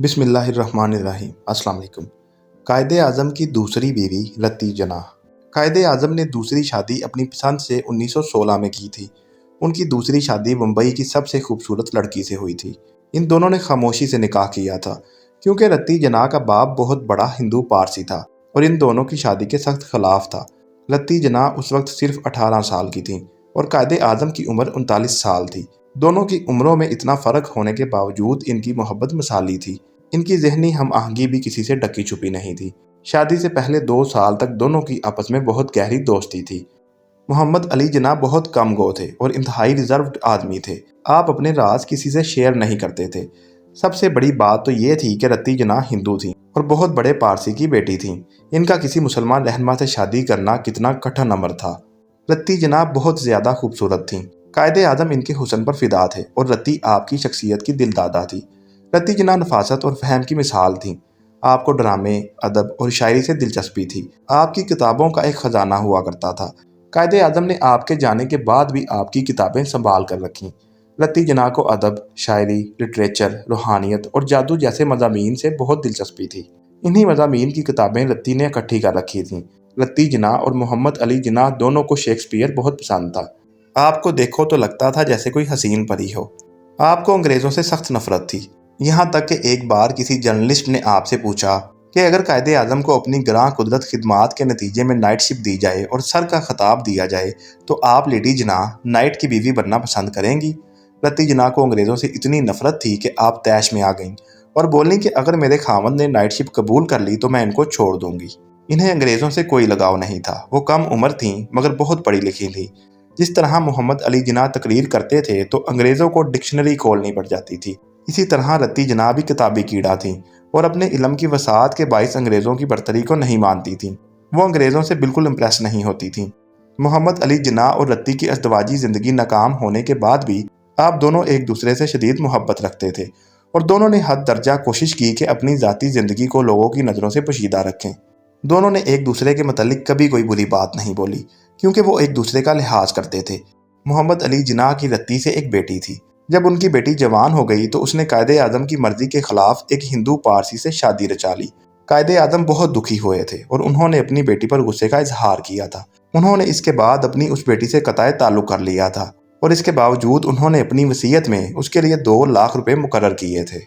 बिस्मिल्लाहिर्रहमानिर्रहीम। अस्सलाम वालेकुम। कायदे आज़म की दूसरी बीवी रत्ती जनाह। कायदे आज़म ने दूसरी शादी अपनी पसंद से 1916 में की थी। उनकी दूसरी शादी मुंबई की सबसे खूबसूरत लड़की से हुई थी। इन दोनों ने खामोशी से निकाह किया था क्योंकि रत्ती जनाह का बाप बहुत बड़ा हिंदू पारसी था और इन दोनों की शादी के सख्त खिलाफ था। रत्ती जनाह उस वक्त सिर्फ 18 साल की थी और कायदे आज़म की उम्र 39 साल थी। दोनों की उम्रों में इतना फ़र्क होने के बावजूद इनकी मोहब्बत मिसाली थी। इनकी ज़हनी हम आहंगी भी किसी से ढकी छुपी नहीं थी। शादी से पहले 2 साल तक दोनों की आपस में बहुत गहरी दोस्ती थी। मोहम्मद अली जिन्ना बहुत कम गो थे और इंतहाई रिजर्व्ड आदमी थे। आप अपने राज किसी से शेयर नहीं करते थे। सबसे बड़ी बात तो ये थी कि रत्ती जनाह हिंदू थी और बहुत बड़े पारसी की बेटी थी। इनका किसी मुसलमान रहनुमा से शादी करना कितना कठिन अमर था। रत्ती जनाह बहुत ज़्यादा खूबसूरत थीं। कायदे आज़म इनके हुस्न पर फिदा थे और रत्ती आपकी शख्सियत की दिलदादा थी। रत्ती जनाह नफासत और फहम की मिसाल थी। आपको ड्रामे, अदब और शायरी से दिलचस्पी थी। आपकी किताबों का एक ख़जाना हुआ करता था। कायदे आज़म ने आपके जाने के बाद भी आपकी किताबें संभाल कर रखीं। रत्ती जनाह को अदब, शायरी, लिटरेचर, रूहानियत और जादू जैसे मज़ामीन से बहुत दिलचस्पी थी। इन्हीं मज़ामीन की किताबें रत्ती ने इकट्ठी कर रखी थीं। रत्ती जनाह और मोहम्मद अली जिन्ना दोनों को शेक्सपियर बहुत पसंद था। आपको देखो तो लगता था जैसे कोई हसीन परी हो। आपको अंग्रेज़ों से सख्त नफरत थी। यहाँ तक कि एक बार किसी जर्नलिस्ट ने आपसे पूछा कि अगर कायदे आज़म को अपनी ग्रां कुदरत खिदमात के नतीजे में नाइट शिप दी जाए और सर का खिताब दिया जाए तो आप लेडी जनाह नाइट की बीवी बनना पसंद करेंगी। रत्ती जनाह को अंग्रेज़ों से इतनी नफरत थी कि आप तैश में आ गईं और बोलीं कि अगर मेरे खामद ने नाइट शिप कबूल कर ली तो मैं इनको छोड़ दूंगी। इन्हें अंग्रेज़ों से कोई लगाव नहीं था। वो कम उम्र थीं मगर बहुत पढ़ी लिखी थीं। जिस तरह मोहम्मद अली जिन्ना तकरीर करते थे तो अंग्रेज़ों को डिक्शनरी खोलनी पड़ जाती थी। इसी तरह रत्ती जनाह भी किताबी कीड़ा थीं और अपने इल्म की वसाअत के बाइस अंग्रेज़ों की बरतरी को नहीं मानती थीं। वो अंग्रेज़ों से बिल्कुल इम्प्रेस नहीं होती थीं। मोहम्मद अली जिन्ना और रत्ती की अज़दवाजी ज़िंदगी नाकाम होने के बाद भी आप दोनों एक दूसरे से शदीद मोहब्बत रखते थे और दोनों ने हद दर्जा कोशिश की कि अपनी ज़ाती ज़िंदगी को लोगों की नज़रों से पोशीदा रखें। दोनों ने एक दूसरे के मतलब कभी कोई बुरी बात नहीं बोली क्योंकि वो एक दूसरे का लिहाज करते थे। मोहम्मद अली जिन्ना की रत्ती से एक बेटी थी। जब उनकी बेटी जवान हो गई तो उसने कायदे आज़म की मर्जी के खिलाफ एक हिंदू पारसी से शादी रचा ली। कायदे आज़म बहुत दुखी हुए थे और उन्होंने अपनी बेटी पर गुस्से का इजहार किया था। उन्होंने इसके बाद अपनी उस बेटी से कताए ताल्लुक कर लिया था और इसके बावजूद उन्होंने अपनी वसीयत में उसके लिए 2 लाख रुपए मुकर्रर किए थे।